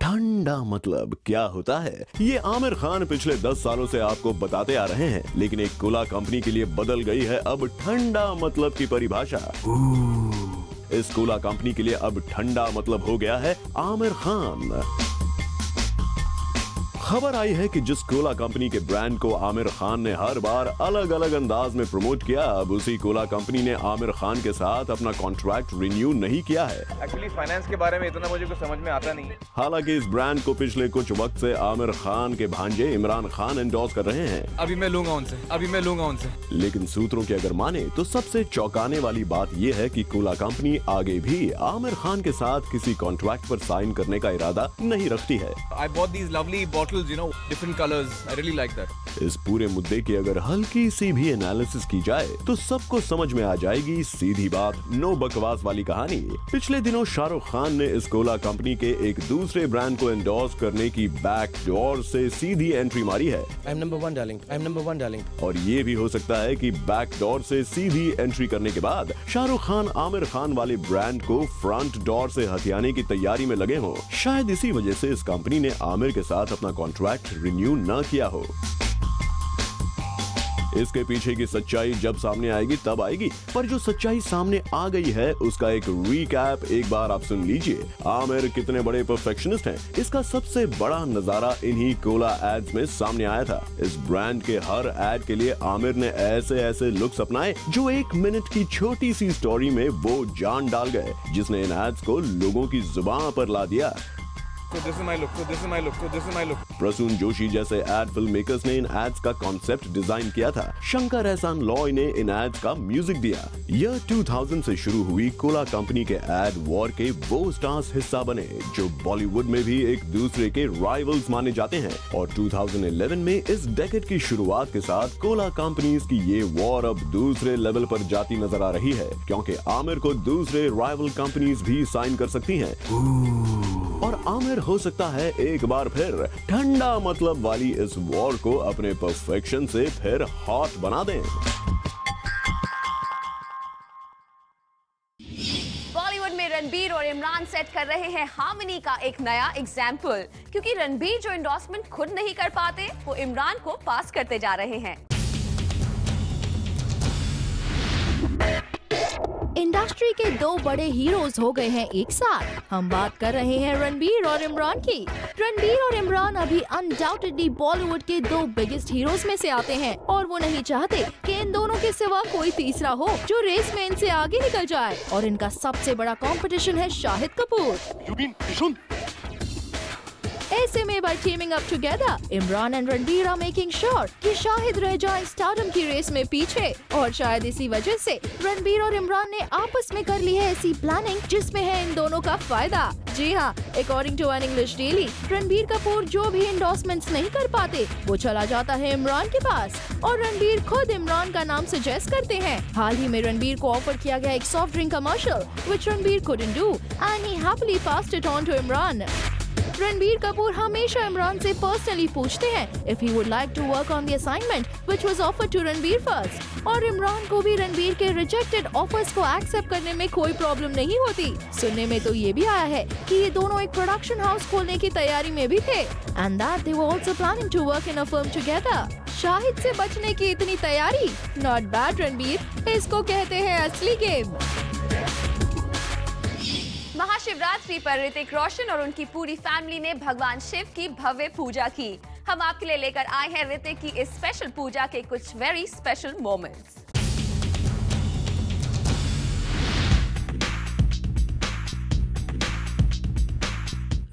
ठंडा मतलब क्या होता है, ये आमिर खान पिछले 10 सालों से आपको बताते आ रहे हैं, लेकिन एक कोला कंपनी के लिए बदल गई है अब ठंडा मतलब की परिभाषा। इस कोला कंपनी के लिए अब ठंडा मतलब हो गया है आमिर खान। खबर आई है कि जिस कोला कंपनी के ब्रांड को आमिर खान ने हर बार अलग अलग अंदाज में प्रमोट किया, अब उसी कोला कंपनी ने आमिर खान के साथ अपना कॉन्ट्रैक्ट रिन्यू नहीं किया है। एक्चुअली फाइनेंस के बारे में इतना मुझे कुछ समझ में आता नहीं। हालांकि इस ब्रांड को पिछले कुछ वक्त से आमिर खान के भांजे इमरान खान एंडोर्स कर रहे हैं। अभी मैं लूंगा उनसे। लेकिन सूत्रों की अगर माने तो सबसे चौंकाने वाली बात यह है कि कोला कंपनी आगे भी आमिर खान के साथ किसी कॉन्ट्रैक्ट पर साइन करने का इरादा नहीं रखती है। I bought these lovely bottles, you know, different colors. I really like that. इस पूरे मुद्दे की अगर हल्की सी भी एनालिसिस की जाए तो सबको समझ में आ जाएगी सीधी बात, नो बकवास वाली कहानी। पिछले दिनों शाहरुख खान ने इस कोला कंपनी के एक दूसरे ब्रांड को एंडोर्स करने की बैक डोर से सीधी एंट्री मारी है। I'm number one darling. और ये भी हो सकता है कि बैक डोर से सीधी एंट्री करने के बाद शाहरुख खान आमिर खान वाले ब्रांड को फ्रंट डोर से हथियाने की तैयारी में लगे हों। शायद इसी वजह से इस कंपनी ने आमिर के साथ अपना कॉन्ट्रैक्ट रिन्यू न किया हो। इसके पीछे की सच्चाई जब सामने आएगी तब आएगी, पर जो सच्चाई सामने आ गई है उसका एक रीकैप एक बार आप सुन लीजिए। आमिर कितने बड़े परफेक्शनिस्ट हैं, इसका सबसे बड़ा नजारा इन्हीं कोला एड्स में सामने आया था। इस ब्रांड के हर एड के लिए आमिर ने ऐसे ऐसे लुक्स अपनाए जो 1 मिनट की छोटी सी स्टोरी में वो जान डाल गए, जिसने इन एड्स को लोगों की जुबान पर ला दिया। So this is my look. Prasoon Joshi जैसे एड फिल्म मेकर्स ने इन एड्स का कॉन्सेप्ट डिजाइन किया था। शंकर एहसान लॉय ने इन एड्स का म्यूजिक दिया। यह 2000 से शुरू हुई कोला कंपनी के एड वॉर के वो स्टार्स हिस्सा बने जो बॉलीवुड में भी एक दूसरे के राइवल्स माने जाते हैं। और 2011 में इस डेकेड की शुरुआत के साथ कोला कंपनीज की ये वॉर अब दूसरे लेवल पर जाती नजर आ रही है, क्योंकि आमिर को दूसरे राइवल कंपनीज भी साइन कर सकती हैं। और आमिर हो सकता है एक बार फिर ठंडा मतलब वाली इस वॉर को अपने परफेक्शन से फिर हॉट बना दें। बॉलीवुड में रणबीर और इमरान सेट कर रहे हैं हार्मनी का एक नया एग्जाम्पल, क्योंकि रणबीर जो एंडोर्समेंट खुद नहीं कर पाते वो इमरान को पास करते जा रहे हैं। इंडस्ट्री के 2 बड़े हीरोज हो गए हैं एक साथ। हम बात कर रहे हैं रणबीर और इमरान की। रणबीर और इमरान अभी अनडाउटेडली बॉलीवुड के 2 बिगेस्ट हीरोज में से आते हैं और वो नहीं चाहते कि इन दोनों के सिवा कोई तीसरा हो जो रेस में इनसे आगे निकल जाए। और इनका सबसे बड़ा कंपटीशन है शाहिद कपूर। ऐसे में by teaming up together, Imran and Ranbir are making sure कि शाहिद रह जाए स्टारडम की रेस में पीछे। और शायद इसी वजह से रणबीर और इमरान ने आपस में कर ली है ऐसी प्लानिंग जिसमें है इन दोनों का फायदा। जी हाँ, according to an English daily, Ranbir Kapoor जो भी एंडोर्समेंट्स नहीं कर पाते वो चला जाता है इमरान के पास और रणबीर खुद इमरान का नाम सजेस्ट करते हैं। हाल ही में रणबीर को ऑफर किया गया एक soft drink commercial which Ranbir couldn't do and he happily passed it on to Imran. Ranbir Kapoor हमेशा इमरान से पर्सनली पूछते हैं if he would like to work on the assignment which was offered to Ranbir first। और इमरान को भी रणबीर के रिजेक्टेड ऑफर्स को एक्सेप्ट करने में कोई प्रॉब्लम नहीं होती। सुनने में तो ये भी आया है कि ये दोनों एक प्रोडक्शन हाउस खोलने की तैयारी में भी थे and that they were also planning to work in a firm together। Shahid से बचने की इतनी तैयारी, नॉट बैड रणबीर, इसको कहते हैं असली गेम। महाशिवरात्रि पर ऋतिक रोशन और उनकी पूरी फैमिली ने भगवान शिव की भव्य पूजा की। हम आपके लिए लेकर आए हैं ऋतिक की इस स्पेशल पूजा के कुछ very special moments.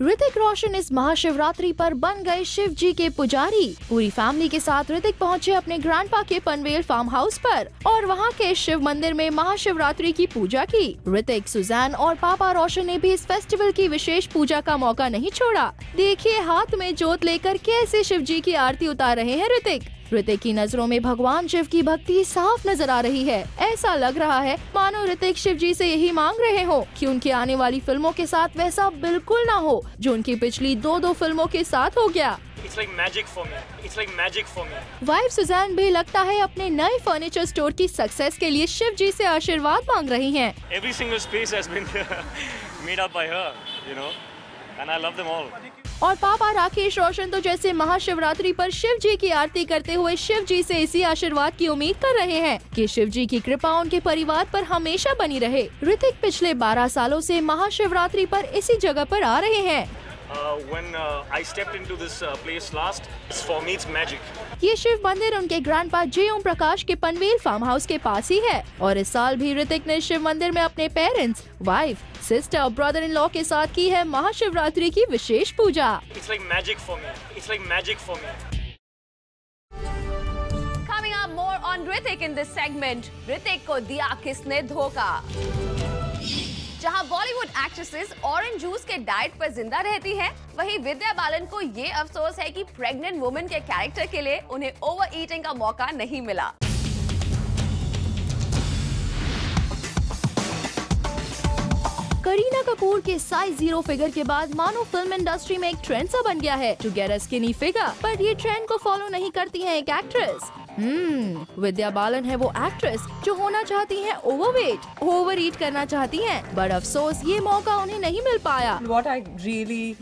Hrithik Roshan इस महाशिवरात्रि पर बन गए शिव जी के पुजारी। पूरी फैमिली के साथ ऋतिक पहुंचे अपने ग्रैंडपा के पनवेल फार्म हाउस पर और वहां के शिव मंदिर में महाशिवरात्रि की पूजा की। ऋतिक, सुजैन और पापा रोशन ने भी इस फेस्टिवल की विशेष पूजा का मौका नहीं छोड़ा। देखिए हाथ में जोत लेकर कैसे शिव जी की आरती उतार रहे हैं ऋतिक। ऋतिक की नजरों में भगवान शिव की भक्ति साफ नजर आ रही है। ऐसा लग रहा है मानो ऋतिक शिव जी से यही मांग रहे हो कि उनकी आने वाली फिल्मों के साथ वैसा बिल्कुल ना हो जो उनकी पिछली 2 फिल्मों के साथ हो गया। It's like magic for me. Wife Sussanne भी लगता है अपने नए फर्नीचर स्टोर की सक्सेस के लिए शिव जी से आशीर्वाद मांग रही हैं। Every single space has been made up by her, you know. and I love them all. और पापा राकेश रोशन तो जैसे महाशिवरात्रि पर शिव जी की आरती करते हुए शिव जी से इसी आशीर्वाद की उम्मीद कर रहे हैं कि शिव जी की कृपा उनके परिवार पर हमेशा बनी रहे। ऋतिक पिछले 12 सालों से महाशिवरात्रि पर इसी जगह पर आ रहे हैं। When I stepped into this place last, for me it's magic. ये शिव मंदिर उनके ग्रैंडपा जे ओम प्रकाश के पनवेल फार्म हाउस के पास ही है और इस साल भी ऋतिक ने शिव मंदिर में अपने पेरेंट्स, वाइफ, सिस्टर और ब्रदर इन लॉ के साथ की है महाशिवरात्रि की विशेष पूजा। It's like magic for me. It's like magic for me. Coming up more on Hrithik in this segment. Hrithik को दिया किसने धोखा? जहां बॉलीवुड एक्ट्रेसेस ऑरेंज जूस के डाइट पर जिंदा रहती हैं, वहीं विद्या बालन को ये अफसोस है कि प्रेग्नेंट वुमेन के कैरेक्टर के लिए उन्हें ओवर ईटिंग का मौका नहीं मिला। करीना कपूर के साइज 0 फिगर के बाद मानो फिल्म इंडस्ट्री में एक ट्रेंड सा बन गया है to get a skinny figure, पर ये ट्रेंड को फॉलो नहीं करती है एक एक्ट्रेस। विद्या बालन है वो एक्ट्रेस जो होना चाहती हैं ओवरवेट, ओवर ईट करना चाहती हैं, बट अफसोस ये मौका उन्हें नहीं मिल पाया। What I really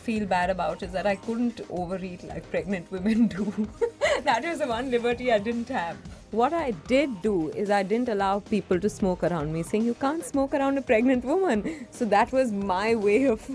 feel bad about is that I couldn't overeat like pregnant women do. That was the one liberty I didn't have. What I did do is I didn't allow people to smoke around me, saying you can't smoke around a pregnant woman. So that was my way of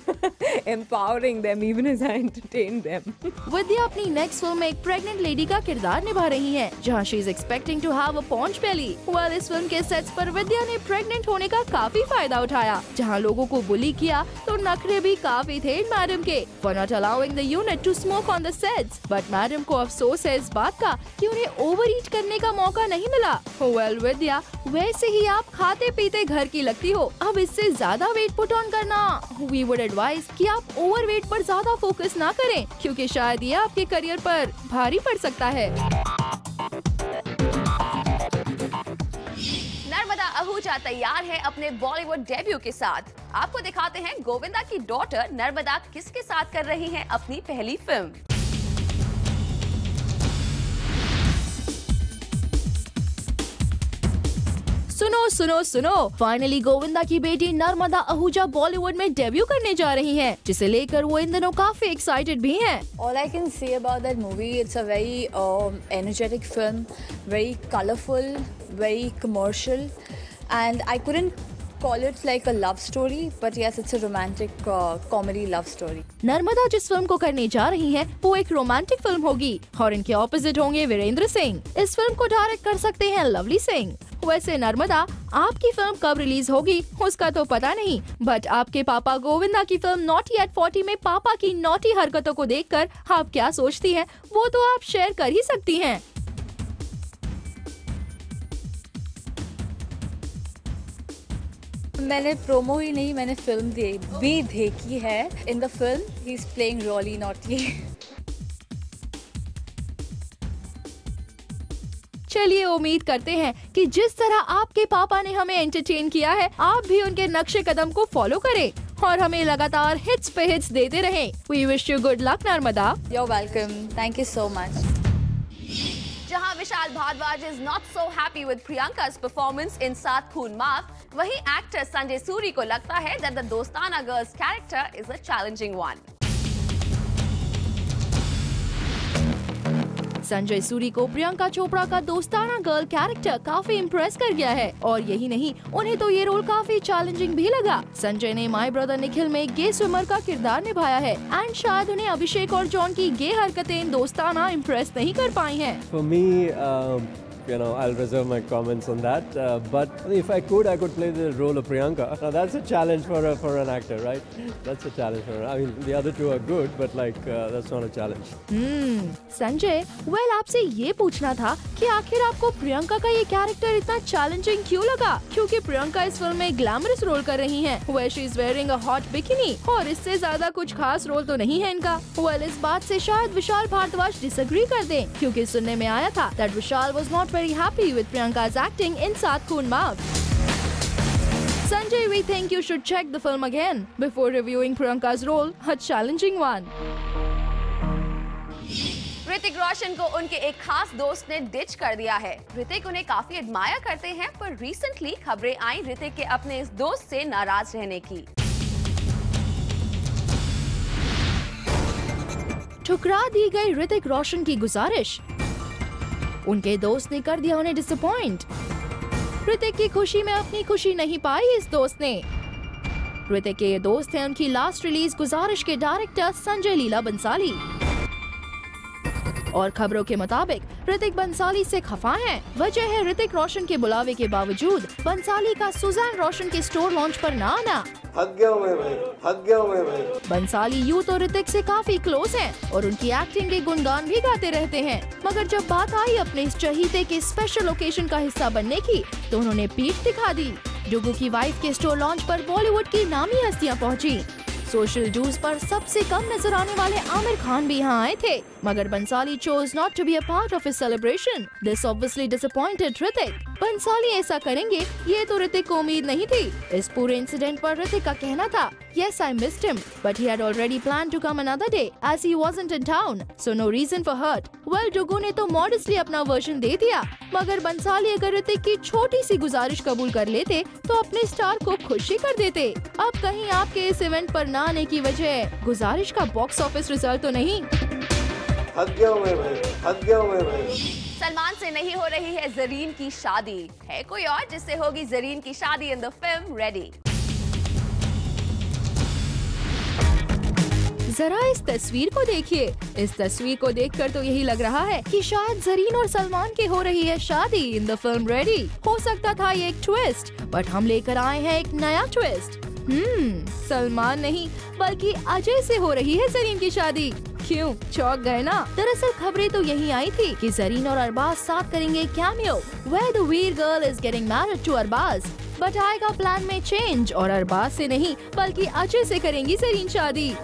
empowering them, even as I entertained them. विद्या अपनी next film में एक pregnant lady का किरदार निभा रही हैं, जहां she is expecting to have a paunch belly. Well, इस फिल्म के सेट्स पर विद्या ने प्रेग्नेंट होने का काफी फायदा उठाया, जहां लोगों को बुली किया तो नखरे भी काफी थे मैडम के for not allowing the unit to smoke on the sets. But madam को अफसोस है इस बात का कि उन्हें ओवर ईट करने का मौका नहीं मिला। वेल विद्या, वैसे ही आप खाते पीते घर की लगती हो, अब इससे ज्यादा वेट पुट ऑन करना, वी वुड एडवाइज कि आप ओवर वेट पर ज्यादा फोकस ना करें, क्योंकि शायद ये आपके करियर पर भारी पड़ सकता है। नर्मदा आहूजा तैयार है अपने बॉलीवुड डेब्यू के साथ। आपको दिखाते हैं गोविंदा की डॉटर नर्मदा किसके साथ कर रही हैं अपनी पहली फिल्म। सुनो सुनो सुनो, फाइनली गोविंदा की बेटी नर्मदा आहूजा बॉलीवुड में डेब्यू करने जा रही हैं, जिसे लेकर वो इन दिनों काफी एक्साइटेड भी हैं। All I can say about that movie, it's a very energetic film, very colorful, very commercial, and I couldn't call it like a love story, but yes, it's a romantic comedy love story. Narmada जिस film को करने जा रही हैं, वो एक romantic film होगी और इनके ऑपोजिट होंगे वीरेंद्र सिंह। इस फिल्म को डायरेक्ट कर सकते हैं लवली सिंह। वैसे नर्मदा, आपकी फिल्म कब रिलीज होगी उसका तो पता नहीं, बट आपके पापा गोविंदा की फिल्म नॉटी एट 40 में पापा की नॉटी हरकतों को देखकर आप क्या सोचती हैं, वो तो आप शेयर कर ही सकती हैं। मैंने प्रोमो ही नहीं, मैंने फिल्म भी देखी है। इन the film he is playing really naughty. चलिए उम्मीद करते हैं कि जिस तरह आपके पापा ने हमें एंटरटेन किया है, आप भी उनके नक्शे कदम को फॉलो करें और हमें लगातार हिट्स पे हिट्स देते रहें। We wish you good luck, Narmada. You're welcome. Thank you so much. जहां Vishal Bhardwaj is not so happy with Priyanka's performance in सात खून माफ, वहीं एक्टर संजय सूरी को लगता है that the दोस्ताना girls character is a challenging one. Sanjay Suri को प्रियंका चोपड़ा का दोस्ताना गर्ल कैरेक्टर काफी इम्प्रेस कर गया है और यही नहीं, उन्हें तो ये रोल काफी चैलेंजिंग भी लगा। संजय ने माय ब्रदर निखिल में गे स्विमर का किरदार निभाया है एंड शायद उन्हें अभिषेक और जॉन की गे हरकतें दोस्ताना इम्प्रेस नहीं कर पाई हैं। For me, I'll reserve my comments on that. But if I could play the role of Priyanka. Now that's a challenge for an actor, right? That's a challenge for her. I mean, the other two are good, but that's not a challenge. Sanjay, आपसे ये पूछना था कि आखिर आपको प्रियंका का ये character इतना चैलेंजिंग क्यों लगा? क्योंकि प्रियंका इस फिल्म में ग्लैमरस रोल कर रही हैं, where she is wearing a hot bikini, और इससे ज्यादा कुछ खास रोल तो नहीं है इनका। इस बात से शायद विशाल भारद्वाज डिसएग्री कर दें, क्योंकि सुनने में आया था that Vishal was not very happy with Priyanka's acting in सात खून माफ। Sanjay, we think you should check the film again before reviewing Priyanka's role, a challenging one. Hrithik Roshan को उनके एक खास दोस्त ने डिच कर दिया है। ऋतिक उन्हें काफी एडमायर करते हैं, पर रिसेंटली खबरें आई ऋतिक के अपने इस दोस्त से नाराज रहने की। ठुकरा दी गई ऋतिक रोशन की गुजारिश। उनके दोस्त ने कर दिया उन्हें डिसअपॉइंट। ऋतिक की खुशी में अपनी खुशी नहीं पाई इस दोस्त ने। ऋतिक के ये दोस्त हैं उनकी लास्ट रिलीज गुजारिश के डायरेक्टर संजय लीला बंसाली। और खबरों के मुताबिक ऋतिक बंसाली से खफा हैं। वजह है ऋतिक रोशन के बुलावे के बावजूद बंसाली का सुजैन रोशन के स्टोर लॉन्च पर न आना। हक गया मैं भाई। बंसाली यूं तो ऋतिक से काफी क्लोज हैं और उनकी एक्टिंग के गुणगान भी गाते रहते हैं, मगर जब बात आई अपने इस चहीते के स्पेशल ओकेजन का हिस्सा बनने की तो उन्होंने पीठ दिखा दी। डुगू की वाइफ के स्टोर लॉन्च पर बॉलीवुड की नामी हस्तियां पहुंची। सोशल जूस पर सबसे कम नजर आने वाले आमिर खान भी यहाँ आए थे, मगर Bhansali chose not to be a part of his celebration. This obviously disappointed Hrithik. Bhansali ऐसा करेंगे ये तो ऋतिक को उम्मीद नहीं थी। इस पूरे इंसिडेंट पर ऋतिक का कहना था, Yes, I missed him, but he had already planned to come another day as he wasn't in town, so no reason for hurt. Well, डुगू ने तो modestly अपना वर्जन दे दिया, मगर बंसाली अगर ऋतिक की छोटी सी गुजारिश कबूल कर लेते तो अपने स्टार को खुश ही कर देते। अब कहीं आपके इस इवेंट पर न आने की वजह गुजारिश का बॉक्स ऑफिस रिजल्ट तो नहीं? हक गया मैं भाई। सलमान से नहीं हो रही है जरीन की शादी, है कोई और जिससे होगी जरीन की शादी इन द फिल्म रेडी। जरा इस तस्वीर को देखिए। इस तस्वीर को देखकर तो यही लग रहा है कि शायद जरीन और सलमान की हो रही है शादी इन द फिल्म रेडी। हो सकता था ये एक ट्विस्ट, बट हम लेकर आए हैं एक नया ट्विस्ट। सलमान नहीं बल्कि अजय से हो रही है जरीन की शादी। क्यों चौंक गए ना? दरअसल खबरें तो यही आई थी कि जरीन और अरबाज साथ करेंगे cameo where the Veer girl is getting married to Arbaaz. But आएगा प्लान में चेंज और अरबाज से नहीं बल्कि अजय से करेंगी जरीन शादी।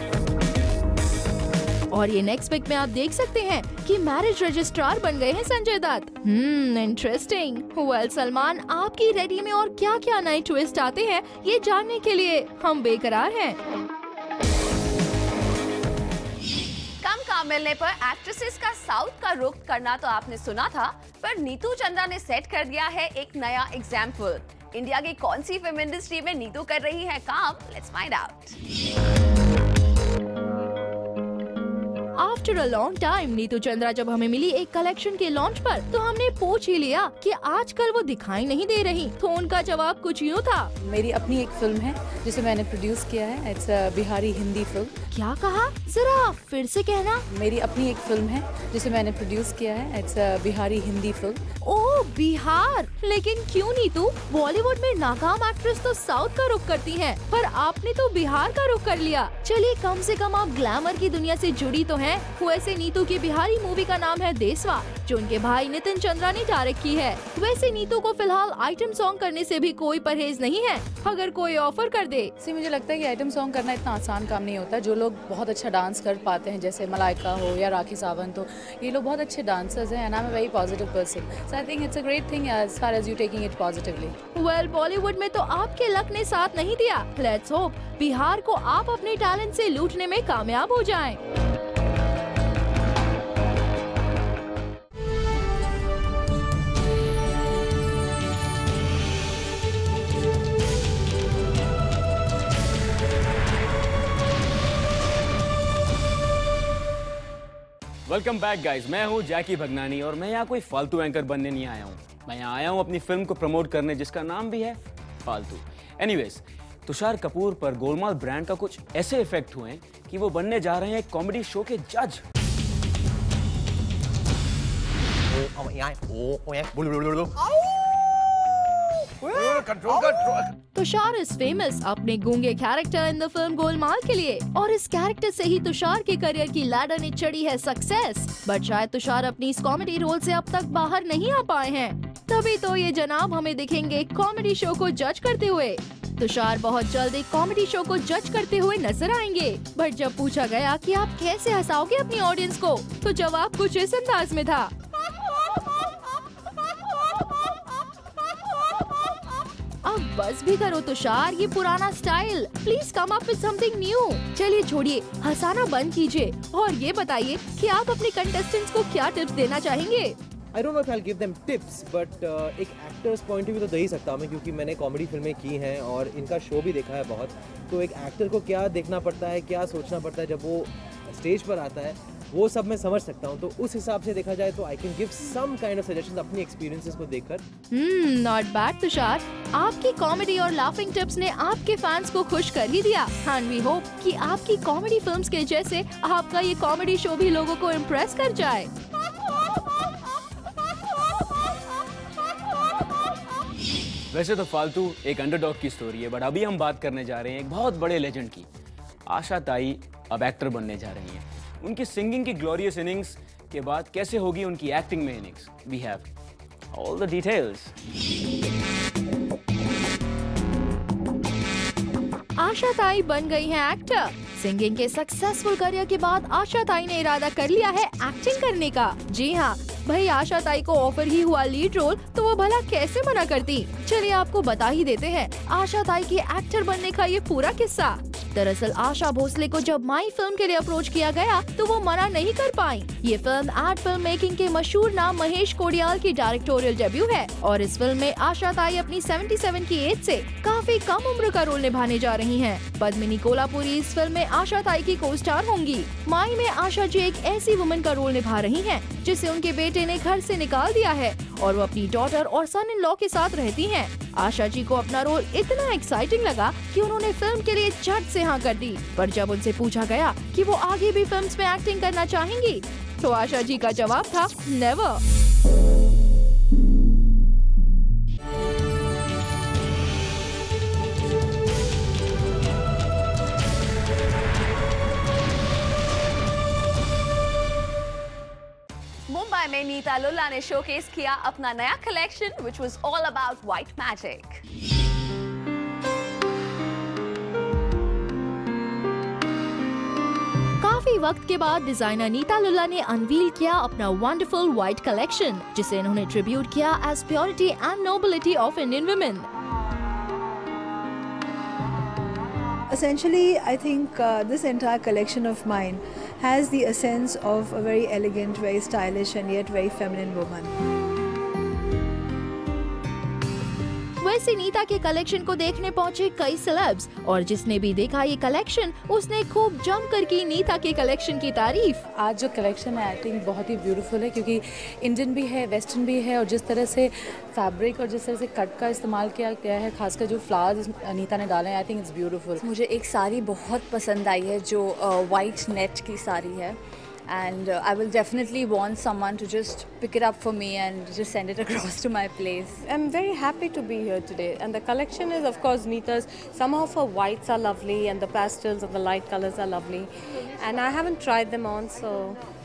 और ये नेक्स्ट पिक में आप देख सकते हैं कि मैरिज रजिस्ट्रार बन गए हैं संजय दत्त। इंटरेस्टिंग। वेल सलमान आपकी रेडी में और क्या क्या नए ट्विस्ट आते हैं ये जानने के लिए हम बेकरार हैं। कम काम मिलने पर एक्ट्रेसेस का साउथ का रुख करना तो आपने सुना था, पर नीतू चंद्रा ने सेट कर दिया है एक नया एग्जाम्पल। इंडिया की कौन सी फिल्म इंडस्ट्री में नीतू कर रही है काम? Let's find out. After a long time Neetu Chandra जब हमें मिली एक कलेक्शन के लॉन्च पर तो हमने पूछ ही लिया कि आजकल वो दिखाई नहीं दे रही, तो उनका जवाब कुछ यूँ था। मेरी अपनी एक फिल्म है जिसे मैंने प्रोड्यूस किया है। It's a Bihari Hindi film. क्या कहा? जरा फिर से कहना। मेरी अपनी एक फिल्म है जिसे मैंने प्रोड्यूस किया है। It's a Bihari Hindi film. Oh Bihar, लेकिन क्यों नीतू? बॉलीवुड में नाकाम एक्ट्रेस तो साउथ का रुख करती हैं, पर आपने तो बिहार का रुख कर लिया। चलिए कम से कम आप ग्लैमर की दुनिया से जुड़ी तो हैं। वैसे नीतू की बिहारी मूवी का नाम है देसवा, जो उनके भाई नितिन चंद्रा ने डायरेक्ट की है। वैसे नीतू को फिलहाल आइटम सॉन्ग करने से भी कोई परहेज नहीं है, अगर कोई ऑफर कर दे। मुझे लगता है कि आइटम सॉन्ग करना इतना आसान काम नहीं होता। जो लोग बहुत अच्छा डांस कर पाते हैं, जैसे मलाइका हो या राखी सावंत हो, ये लोग बहुत अच्छे डांसर्स हैं, and I am a very positive person, so I think it's a great thing as far as you taking it positively. Well Bollywood में तो आपके लक ने साथ नहीं दिया। लेट्स होप बिहार को आप अपने टैलेंट से लूटने में कामयाब हो जाएं। वेलकम बैक गाइस, मैं हूं जैकी भगनानी और मैं यहाँ कोई फालतू एंकर बनने नहीं आया हूँ। मैं यहाँ आया हूँ अपनी फिल्म को प्रमोट करने, जिसका नाम भी है फालतू। एनीवेज, तुषार कपूर पर गोलमाल ब्रांड का कुछ ऐसे इफेक्ट हुए कि वो बनने जा रहे हैं एक कॉमेडी शो के जज। तुषार इज फेमस अपने गूंगे character in the film Golmaal के लिए, और इस कैरेक्टर से ही तुषार के करियर की लैडर ने चढ़ी है सक्सेस। बट शायद तुषार अपनी इस कॉमेडी रोल से अब तक बाहर नहीं आ पाए हैं, तभी तो ये जनाब हमें दिखेंगे कॉमेडी शो को जज करते हुए। तुषार बहुत जल्द एक कॉमेडी शो को जज करते हुए नजर आएंगे। बट जब पूछा गया कि आप कैसे हंसाओगे अपनी ऑडियंस को, तो जवाब कुछ इस अंदाज में था। अब बस भी करो तुषार, ये पुराना style, please come up with something new. चलिए छोड़िए, हंसाना बंद कीजिए और ये बताइए कि आप अपने कंटेस्टेंट्स को क्या टिप्स देना चाहेंगे। I don't know if I'll give them tips, but एक एक्टर्स पॉइंट ऑफ व्यू तो दे ही सकता हूँ मैं, क्योंकि मैंने कॉमेडी फिल्में की हैं और इनका शो भी देखा है बहुत। तो एक एक्टर को क्या देखना पड़ता है, क्या सोचना पड़ता है जब वो स्टेज पर आता है, वो सब मैं समझ सकता हूँ। तो उस हिसाब से देखा जाए तो I can give some kind of suggestions अपनी एक्सपीरियंसेस को देखकर। नॉट बैड तुषार, आपकी कॉमेडी और लाफिंग टिप्स ने आपके फैंस को खुश कर ही दिया। एंड वी होप कि आपकी कॉमेडी फिल्म्स के जैसे आपका ये कॉमेडी शो भी लोगों को इम्प्रेस कर जाए। वैसे तो फालतू एक अंडरडॉग की स्टोरी है, बट अभी हम बात करने जा रहे हैं एक बहुत बड़े लेजेंड की। आशा ताई अब एक्टर बनने जा रही हैं। उनकी सिंगिंग की ग्लोरियस इनिंग्स के बाद कैसे होगी उनकी एक्टिंग में innings? We have all the details. Asha Tai बन गई हैं एक्टर। सिंगिंग के सक्सेसफुल करियर के बाद आशा ताई ने इरादा कर लिया है एक्टिंग करने का। जी हाँ भाई, आशा ताई को ऑफर ही हुआ लीड रोल, तो वो भला कैसे मना करती। चलिए आपको बता ही देते हैं आशा ताई की एक्टर बनने का ये पूरा किस्सा। दरअसल आशा भोसले को जब माई फिल्म के लिए अप्रोच किया गया तो वो मना नहीं कर पाई। ये फिल्म एड फिल्म मेकिंग के मशहूर नाम महेश कोडियाल की डायरेक्टोरियल डेब्यू है और इस फिल्म में आशा ताई अपनी 77 की एज से काफी कम उम्र का रोल निभाने जा रही हैं। पद्मिनी कोल्हापुरी इस फिल्म में आशा ताई की को स्टार होंगी। माई में आशा जी एक ऐसी वुमन का रोल निभा रही हैं जिसे उनके बेटे ने घर से निकाल दिया है और वो अपनी डॉटर और सन इन लॉ के साथ रहती हैं। आशा जी को अपना रोल इतना एक्साइटिंग लगा कि उन्होंने फिल्म के लिए झट से हाँ कर दी। पर जब उनसे पूछा गया कि वो आगे भी फिल्म्स में एक्टिंग करना चाहेंगी तो आशा जी का जवाब था नेवर। मुंबई में नीता लुल्ला ने शोकेस किया अपना नया collection which was all about white magic. काफी वक्त के बाद डिजाइनर नीता लुल्ला ने अनवील किया अपना वंडरफुल व्हाइट कलेक्शन, जिसे इन्होंने ट्रिब्यूट किया as purity and nobility of Indian women. Essentially, I think this entire collection of mine has the essence of a very elegant, very stylish and yet very feminine woman. वैसे नीता के collection को देखने पहुंचे कई celebs और जिसने भी देखा ये कलेक्शन उसने खूब जमकर की नीता के कलेक्शन की तारीफ। आज जो कलेक्शन है आई थिंक बहुत ही ब्यूटीफुल है क्योंकि इंडियन भी है, वेस्टर्न भी है और जिस तरह से फैब्रिक और जिस तरह से कट का इस्तेमाल किया गया है, खासकर जो फ्लावर्स नीता ने डाले हैं, आई थिंक इट्स ब्यूटीफुल। मुझे एक साड़ी बहुत पसंद आई है जो वाइट नेट की साड़ी है and I will definitely want someone to just pick it up for me and just send it across to my place. I'm very happy to be here today and the collection is of course Neeta's. Some of her whites are lovely and the pastels and the light colors are lovely and I haven't tried them on so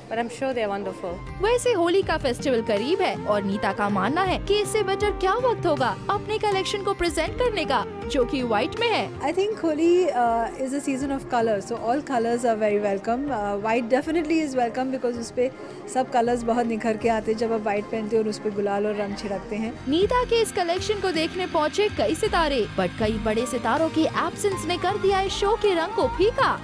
but I'm sure they're wonderful. वैसे होली का festival करीब है और नीता का मानना है कि इससे बेटर क्या वक्त होगा अपने कलेक्शन को प्रेजेंट करने का जो कि व्हाइट में है। I think Holi is a season of colors, so all colors are very welcome. White definitely is welcome because उसपे सब कलर्स बहुत निखर के आते हैं जब आप व्हाइट पहनते हो और उसपे गुलाल और रंग छिड़कते हैं। नीता के इस कलेक्शन को देखने पहुँचे कई सितारे, बट कई बड़े सितारों के एब्सेंस ने कर दिया इस शो के रंग को फीका।